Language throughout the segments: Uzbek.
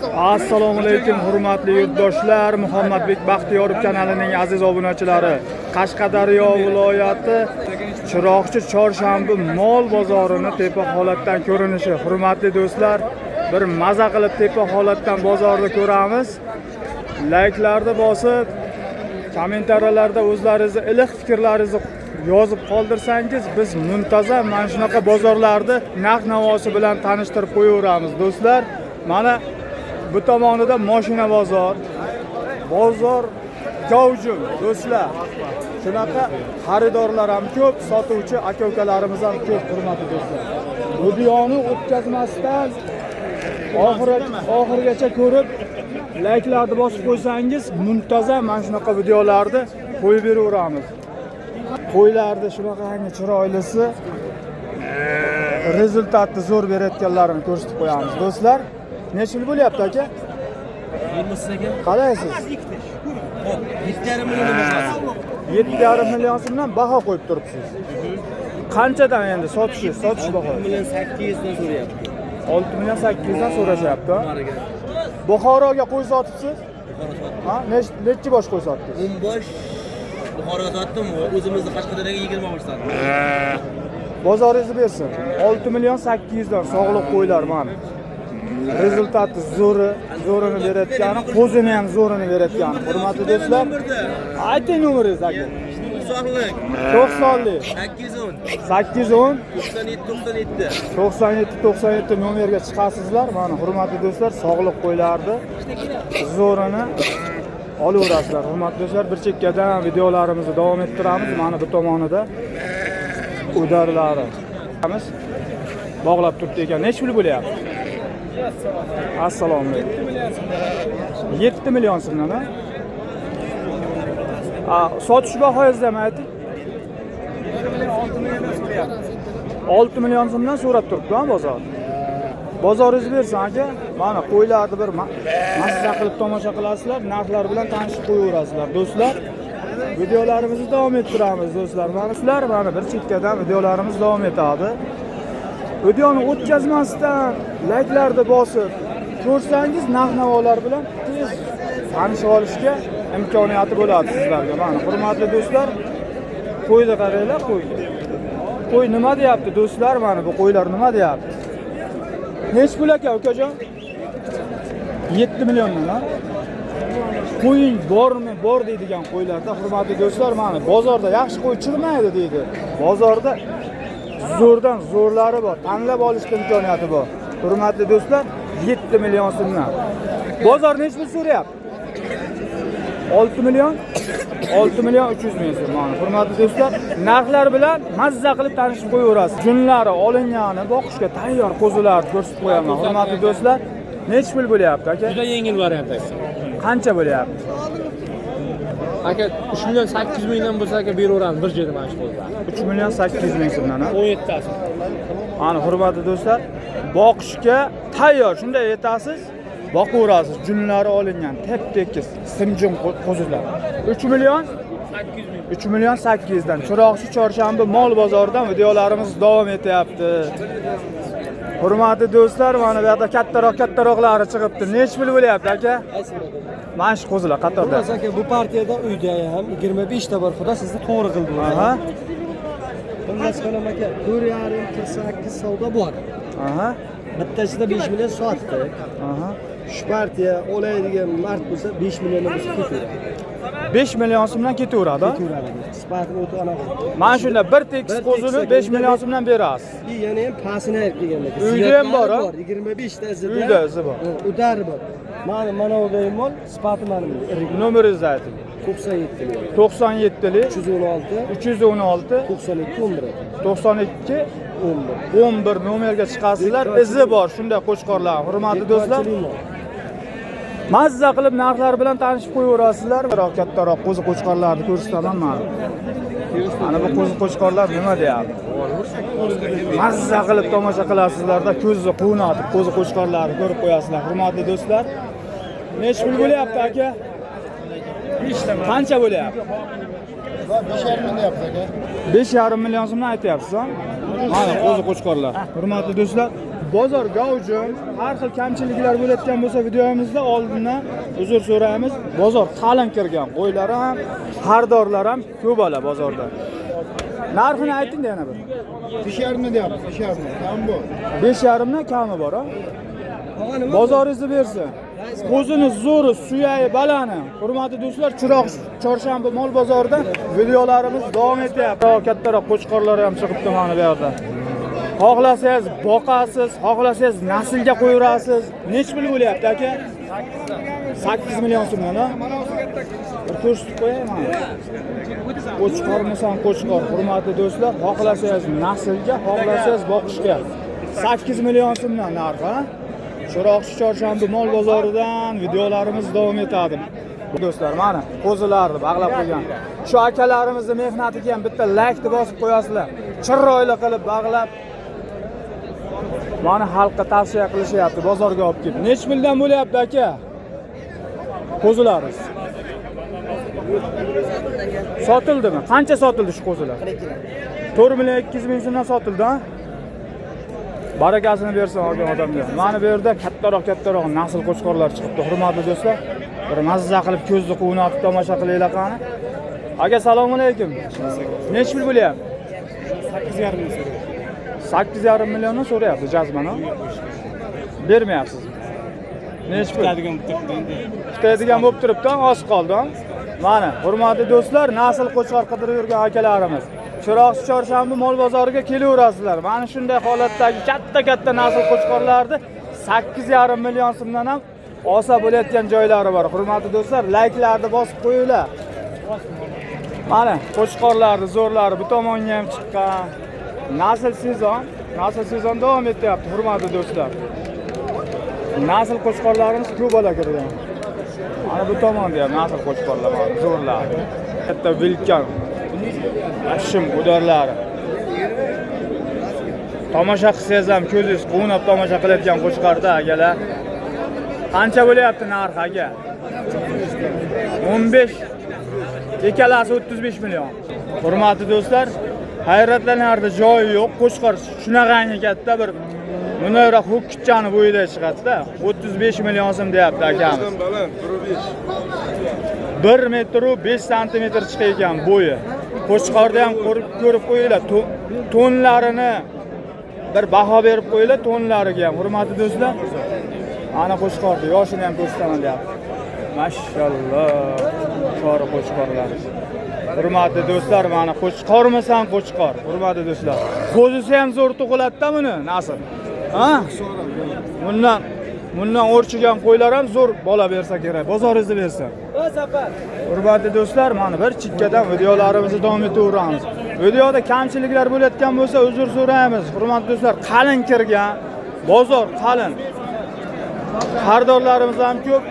Assalomu alaykum hurmatli yurtdoshlar. Muhammadbek Baxtiyorov kanalining aziz obunachilari. Qashqadaryo viloyati Chiroqchi chorshanba mol bozorini tepa holatdan ko'rinishi. Hurmatli do'stlar, bir maza qilib tepa holatdan bozorni ko'ramiz. Layklarni bosib, kommentariyalarda o'zlaringizni iliq fikrlaringizni yozib qoldirsangiz, biz muntazam mana shunaqa bozorlarni narx-navosi bilan tanishtirib qo'yaveramiz do'stlar. Mana bu tomonida mashina bozor gavjum do'stlar. Shunaqa xaridorlar ham ko'p, sotuvchi aka-ukalarimiz ham ko'p hurmatli do'stlar. Videoni o'tkazmasdan oxirigacha ko'rib, layklarni bosib qo'ysangiz, muntazam mana shunaqa videolarni qo'yib beraveramiz. Qo'ylarni shunaqa chiroylisi, rezultatni zo'r berayotganlarini ko'rsatib qo'yamiz do'stlar. Necha yil bo'lyapti aka? 20 aka. Qalaysiz? 7,5 million. 7,5 million so'mdan baho qo'yib turibsiz. Qanchadan endi sotish baho? 6,800 dan so'rayapti. 6,800 dan so'rashyapti. Buxoroga qo'y sotibsiz? Ha, necha bosh qo'y sotdingiz? 10 bosh Buxoroga sotdim, o'zimizni Qashqadaryoga 20 bosh sotdim. Bozoringizni bersin. 6,800 dan sog'liq qo'ylar mana. Rezultati zo'rini berayotgani, qo'zini ham zo'rini berayotgani. Hurmatli do'stlar, ayting nomeringizni aka. Sog'lik. 90lik 810 810 97 97 nomerga chiqasizlar. Mana hurmatli do'stlar, sog'liq qo'ylarni zo'rini olaverasizlar. Hurmatli do'stlar, bir chekkadan videolarimizni davom ettiramiz. Mana bu tomonida udarlari bog'lab turibdi ekan. Necha pul bo'lyapti? Assalomu alaykum. 7 million so'mdan ha? Sotish bahoyingizda ham ayting. 6 million so'mdan so'rab turibdi-ku bozor. Bozoringizni bersin aka. Mana qo'ylarni bir mazza qilib tomosha qilasizlar, narxlar bilan tanishib qo'yaverasizlar do'stlar. Videolarimizni davom ettiramiz do'stlar. Mana sizlar mana bir chekkadan videolarimiz davom etadi. Videoni o'tkazmasdan layklarni bosib ko'rsangiz, narx-navolar bilan tez tanishib olishga imkoniyati bo'ladi sizlarga. Mana hurmatli do'stlar, qo'yni qaranglar, qo'yni. Qo'y nima deyapti do'stlar? Mana bu qo'ylar nima deyapti? Nech pul aka, ukajon? 7 milliondan ha? Qo'ying bormi? Bor deydigan qo'ylarda hurmatli do'stlar, mana bozorda yaxshi qo'y chiqmaydi deydi. Bozorda zo'rdan zo'rlari bor, tanlab olishga imkoniyati bor. Hurmatli do'stlar, 7 million so'mdan. Bozor nech pul so'rayapti? 6 million 300 ming so'm. Mana hurmatli do'stlar, narxlar bilan mazza qilib tanishib qo'yaverasiz. Junlari olingani boqishga tayyor qo'zilarni ko'rsatib qo'yaman. Hurmatli do'stlar, nech pul bo'lyapti aka? Juda yengil variant aka. Qancha bo'lyapti? Aka 3 million 800 mingdan bo'lsa aka beraveramiz bir joyda mana shu qo'zlar. 3 million 800 ming so'mdan ha? 17 tasi. Ana hurmatli do'stlar, boqishga tayyor, shunday aytasiz, boqaverasiz. Junlari olingan, tep-tekis, simjum qo'zilar. 3 million 800 dan Chiroqchi chorshanba mol bozoridan videolarimiz davom etyapti. Hurmatli do'stlar, mana bu yerda kattaroqlari chiqibdi. Nech pul bo'lyapti aka? Mana shu qo'zilar qatorda. Aka, bu partiyada uyda ham 25 ta bor. Xudo sizni to'g'ri qildi. Aha. Xullas qalam aka, 4,5-48 savdo bor. Aha. Bittasida 5 million sotdik. Aha. Shu partiya olaydigan mart bo'lsa 5 milliondan bo'lsa ketaveradi. 5 million so'mdan ketaveradi. Sifatini o'tib anaqa. Mana shunda bir tekis qo'zini 5 million so'mdan berasiz. Yana ham pasini aytib kelganlar. Uyda ham bor, ha? 25 ta izida. Uyda izi bor. Udari bor. Mana bu mol sifati mana bu. Nomeringizni ayting. 97 97lik 316 316 92 11 nomerga chiqasizlar. Izi bor shunday qo'chqorlar. Hurmatli do'stlar, mazza qilib narxlar bilan tanishib qo'yaverasizlar. Biroq kattaroq qo'zi qo'chqorlarni ko'rsataman mana. Mana bu qo'zi qo'chqorlar nima deyapti? Mazza qilib tomosha qilasizlarda, ko'zni quvnatib qo'zi qo'chqorlarni ko'rib qo'yasizlar. Hurmatli do'stlar, nech pul bo'lyapti aka? Qancha bo'lyapti? 5,5 million deyapti aka. 5,5 million so'mdan aytyapsiz, ha? Mana qo'zi qo'chqorlar. Hurmatli do'stlar, bozor gavjum, har xil kamchiliklar bo'layotgan bo'lsa videomizda oldindan uzr so'raymiz. Bozor qalin kirgan, qo'ylar ham, xaridorlar ham ko'p ala bozorda. Narxini ayting-da yana bir. 5,5 deyapmiz, 5,5. Kam bu. 5,5 dan kami bor, ha? Bozoringizni bersin. Qo'zini zo'ri, suyayi balani. Hurmatli do'stlar, Chiroq chorshanba mol bozorida videolarimiz davom etyapti. Kattaroq qo'chqorlar ham chiqibdi mana bu yerda. Xohlasangiz boqasiz, xohlasangiz naslga qo'yirasiz. Nech pul bo'lyapti aka? 8 million so'mdan, ha? Bir ko'rsatib qo'yayman. Qo'chqormisan, qo'chqor. Hurmatli do'stlar, xohlasangiz naslga, xohlasangiz boqishga 8 million so'mdan narxi, ha? Chiroqchi chorshanba mol bozoridan videolarimiz davom etadi. Do'stlar, mana qo'zilarni bog'lab qo'ygan. Shu akalarimizni mehnatiga ham bitta like bosib qo'yasizlar. Chiroyli qilib bog'lab mana xalqqa tavsiya qilishyapti, bozorga olib kelib. Nech puldan bo'lyapti aka? Qo'zilaringiz sotildimi? Qancha sotildi shu qo'zilar? 4 million 200 ming so'mdan sotildi, ha? Barakasini bersin olgan odamlar. Mana bu yerda kattaroq nasl qo'chqorlar chiqibdi. Hurmatli do'stlar, bir mazza qilib ko'zni quvnatib tomosha qilinglar qani. Aka, assalomu alaykum. Nech pul bo'lyapti? 8,5 ming so'rayapti. 8,5 milliondan so'rayapti jazmani. Bermayapsiz. Nech pul? Tutadigan bo'lib turibdi, oz qoldi. Mana, hurmatli do'stlar, nasl qo'chqor qidirib yurgan akalarimiz. Chiroqchi chorshanba mol bozoriga kelaverasizlar. Mana shunday holatdagi katta nasl qo'chqorlarni 8,5 million so'mdan ham olsa bo'layotgan joylari bor. Hurmatli do'stlar, layklarni bosib qo'yinglar. Mana qo'chqorlarni zo'rlari bu tomonga ham chiqqan. Nasl sezon davom etyapti, hurmatli do'stlar. Nasl qo'chqorlarimiz ko'p bo'la kirgan. Mana bu tomonda ham nasl qo'chqorlar bor, zo'rlar. Katta vilkan. Ashim udarlari. Tomosha qilsangiz ham ko'zingiz quvnab tomosha qilayotgan qo'chqorda akalar. Qancha bo'lyapti narxi aka? 15. Ikkalasi 35 million. Hurmatli do'stlar, hayratlanarli joyi yo'q. Qo'chqor shunaqangi katta bir bunayroq ho'kkichani bo'yida chiqadi-da. 35 million so'm deyapti akamiz. 1 metr 5 santimetr chiqar ekan bo'yi. Qo'chqorda ham ko'rib qo'yinglar, tonlarini bir baho berib qo'yinglar tonlariga ham. Hurmatli do'stlar, ana qo'chqorni yoshini ham ko'rsataman deyapti. Mashalloh, chori qo'chqorlar. Hurmatli do'stlar, mana qo'chqormisan, qo'chqor. Hurmatli do'stlar, qo'zisi ham zo'r tug'iladi-da buni, nasl. Ha? Bundan o'rchigan qo'ylar ham zo'r bola bersa kerak, bozoringizni bersin. Hurmatli do'stlar, mana bir chikkadan videolarimizni davom etaveramiz. Videoda kamchiliklar bo'layotgan bo'lsa uzr so'raymiz. Hurmatli do'stlar, qalin kirgan, bozor qalin. Xaridorlarimiz ham ko'p,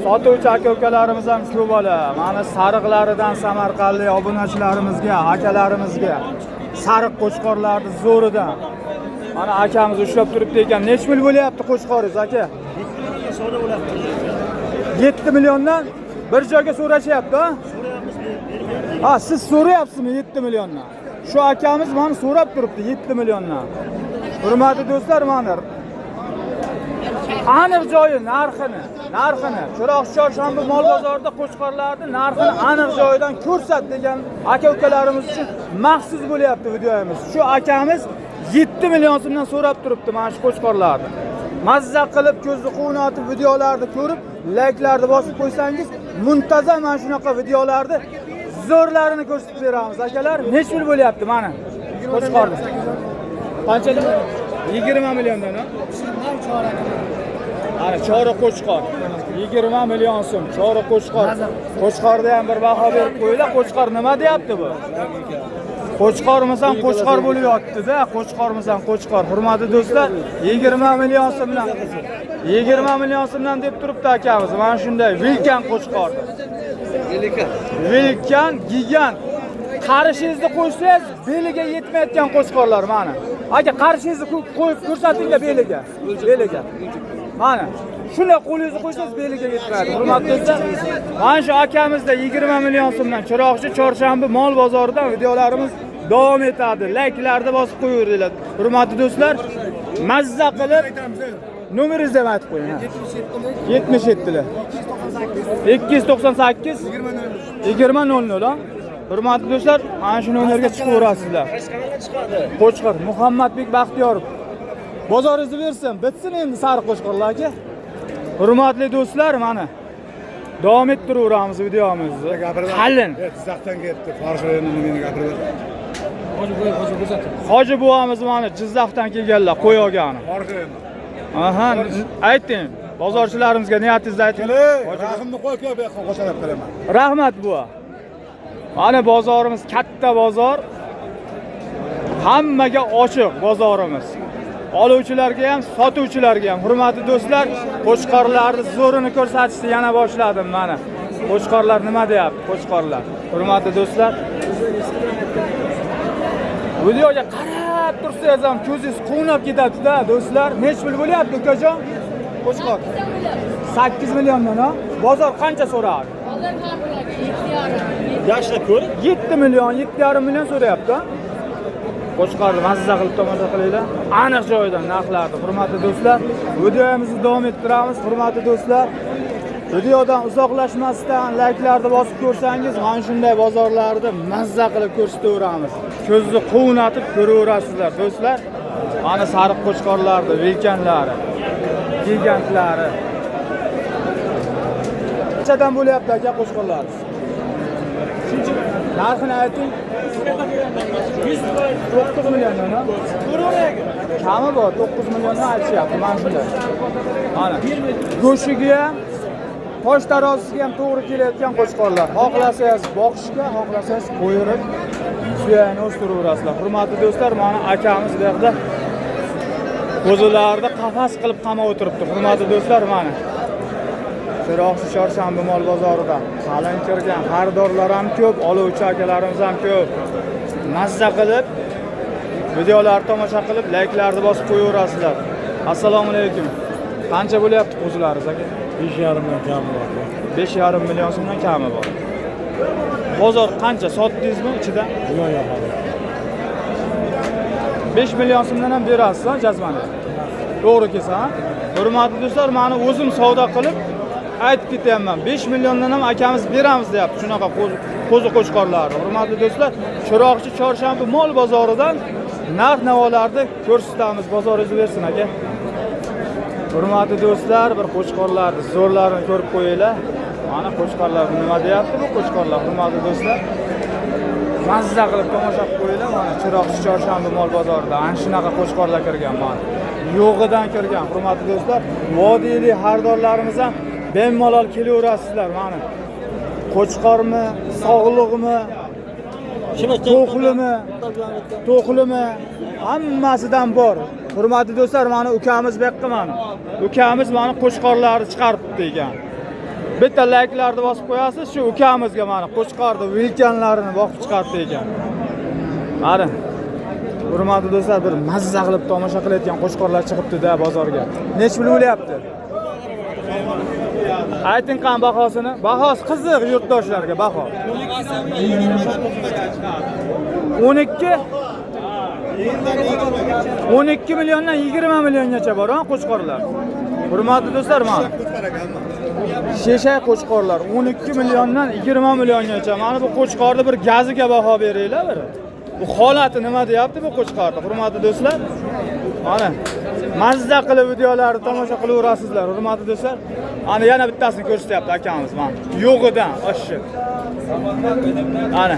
sotuvchi aka-ukalarimiz ham ko'p bo'la. Mana sariqlaridan Samarqandlik obunachilarimizga, akalarimizga, sariq qo'chqorlarni zo'ridan. Mana akamiz ushlab turibdi ekan. Nech pul bo'lyapti qo'chqoringiz aka? 7 milliondan bir joyga so'rashyapti, ha? Ha, siz so'rayapsizmi 7 milliondan? Shu akamiz mana so'rab turibdi 7 milliondan. Hurmatli do'stlar, mana aniq joyi narxini. Chiroqchi chorshanba mol bozorida qo'chqorlarning narxini aniq joyidan ko'rsat degan aka-ukalarimiz uchun maxsus bo'lyapti videomiz. Shu akamiz 7 million so'mdan so'rab turibdi mana shu qo'chqorlarni. Mazza qilib ko'zni quvnatib videolarni ko'rib, layklarni bosib qo'ysangiz, muntazam mana shunaqa videolarni zo'rlarini ko'rsatib beramiz akalar. Nech pul bo'lyapti mana qo'chqorni? Qanchadan? 20 milliondan, ha? Ana chori qo'chqor. 20 million so'm chori qo'chqor. Qo'chqorda ham bir baho berib qo'yinglar. Qo'chqor nima deyapti bu? Qo'chqormisan, qo'chqor bo'lib yotdi-da. Qo'chqormisan, qo'chqor. Hurmatli do'stlar, 20 million so'mdan. 20 million so'mdan deb turibdi akamiz. Mana shunday vilkan qo'chqor. Vilkan, gigant. Qarishingizni qo'ysangiz, beliga yetmayotgan qo'chqorlar mana. Aka, qarishingizni qo'yib ko'rsatinglar beliga. Mana shunday qo'lingizni qo'ysangiz beliga yetmaydi. Hurmatli do'stlar, mana shu akamizda 20 million so'mdan Chiroqchi chorshanba mol bozoridan videolarimiz davom etadi. Layklarni bosib qo'yaveringlar. Hurmatli do'stlar, mazza qilib nomeringizni ham aytib qo'ying. 77lar 298 2000 ha. Hurmatli do'stlar, mana shu nomerga chiqaverasizlar. Qo'chqor Muhammadbek Baxtiyorov. Bozoringizni bersin, bitsin endi sariq qo'chqorlar aka. Hurmatli do'stlar, mana davom ettiraveramiz videomizni. Qalin. Jizzaxdan ketdi. Farg'ona nimani gapirib Hoji buvamiz mana Jizzaxdan kelganlar, qo'y olgani. Farg'ona. Aha, ayting. Bozorchilarimizga niyatingizni ayting. Rahimni qo'yib bu yoqqa qo'shilib qolaman. Rahmat buva. Mana bozorimiz katta bozor. Hammaga ochiq bozorimiz. Oluvchilarga ham, sotuvchilarga ham. Hurmatli do'stlar, qo'chqorlarning zo'rini ko'rsatishni yana boshladim mana. Qo'chqorlar nima deyapti? Qo'chqorlar. Hurmatli do'stlar, videoga qarab tursangiz ham ko'zingiz quvnab ketadi-da, do'stlar. Nech pul bo'lyapti, ukajon? Qo'chqor 8 milliondan, ha? Bozor qancha so'radi? Yaxshilab ko'r. 7 million, 7,5 million so'rayapti. Qo'chqorni mazza qilib tomosha qilinglar. Aniq joyidan narxlarni. Hurmatli do'stlar, videomizni davom ettiramiz. Hurmatli do'stlar, videodan uzoqlashmasdan layklarni bosib ko'rsangiz, mana shunday bozorlarni mazza qilib ko'rsataveramiz. Ko'zni quvnatib ko'raverasizlar, do'stlar. Mana sariq qo'chqorlarni, velkanlari, gigantlari. Qanchadan bo'lyapti aka qo'chqorlar? Narxini ayting. 9 milliondan, ha? Kami bor, 9 milliondan aytishyapti mana shunday. Mana go'shiga ham, tosh tarozisiga ham to'g'ri kelayotgan qo'chqorlar. Xohlasangiz boqishga, xohlasangiz qo'yirib, suyagini o'stiraverasizlar. Hurmatli do'stlar, mana akamiz bu yerda qo'zilarni qafas qilib qamab o'tiribdi. Hurmatli do'stlar, mana Chiroqchi Chorshanba mol bozorida qalin kirgan xaridorlar ham ko'p, oluvchi akalarimiz ham ko'p. Mazza qilib videolarni tomosha qilib, layklarni bosib qo'yaverasizlar. Assalomu alaykum. Qancha bo'lyapti qo'zilaringiz aka? 5,5 million kami bor. 5,5 million so'mdan kami bor. Bozor qancha sotdingizmi ichida? Million yo'qadi. 5 million so'mdan ham berasiz-a jazmani? To'g'ri kelsa, ha? Hurmatli do'stlar, meni o'zim savdo qilib aytib ketyapman. 5 milliondan ham akamiz beramiz deyapti. Shunaqa qo'zi qo'chqorlarni. Hurmatli do'stlar, Chiroqchi Chorshanba mol bozoridan narx-navolarni ko'rsatamiz. Bozoringizni bersin aka. Hurmatli do'stlar, bir qo'chqorlarni zo'rlarini ko'rib qo'yinglar. Mana qo'chqorlar nima deyapti bu qo'chqorlar? Hurmatli do'stlar, mazza qilib tomosha qilib qo'yinglar. Mana Chiroqchi Chorshanba mol bozorida ana shunaqa qo'chqorlar kirgan mana. Yo'g'idan kirgan. Hurmatli do'stlar, vodiylik xaridorlarimiz ham bemalol kelaverasizlar mana. Qo'chqormi, sog'liqmi, to'qlimi, hammasidan bor. Hurmatli do'stlar, mana ukamiz bu yoqqa mana. Ukamiz mana qo'chqorlarni chiqaribdi ekan. Bitta layklarni bosib qo'yasiz, shu ukamizga mana qo'chqorni, velkanlarini boqib chiqaribdi ekan. Mana hurmatli do'stlar, bir mazza qilib tomosha qilayotgan qo'chqorlar chiqibdi-da bozorga. Nech pul bo'lyapti? Ayting qan bahosini. Bahosi qiziq yurtdoshlarga baho. 12 milliondan 20 milliongacha bor, ha, qo'chqorlar. Hurmatli do'stlar, mana Sheshay qo'chqorlar 12 milliondan 20 milliongacha. Mana bu qo'chqorni bir gaziga baho beringlar bir. Bu holati nima deyapti bu qo'chqorni? Hurmatli do'stlar, mana mazza qilib videolarni tomosha qilaverasizlar. Hurmatli do'stlar, ana yana bittasini ko'rsatyapti akamiz mana. Yo'g'idan oshchi. Ana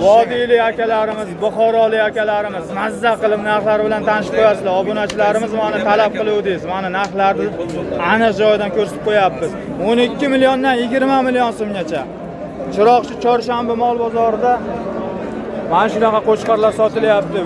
vodiylik akalarimiz, Buxorolik akalarimiz mazza qilib narxlari bilan tanishib qo'yasizlar. Obunachilarimiz mana talab qiluvdingiz. Mana narxlarni aniq joyidan ko'rsatib qo'yapmiz. 12 milliondan 20 million so'mgacha. Chiroqchi Chorshanba mol bozorida mana shunaqa qo'chqorlar sotilyapti.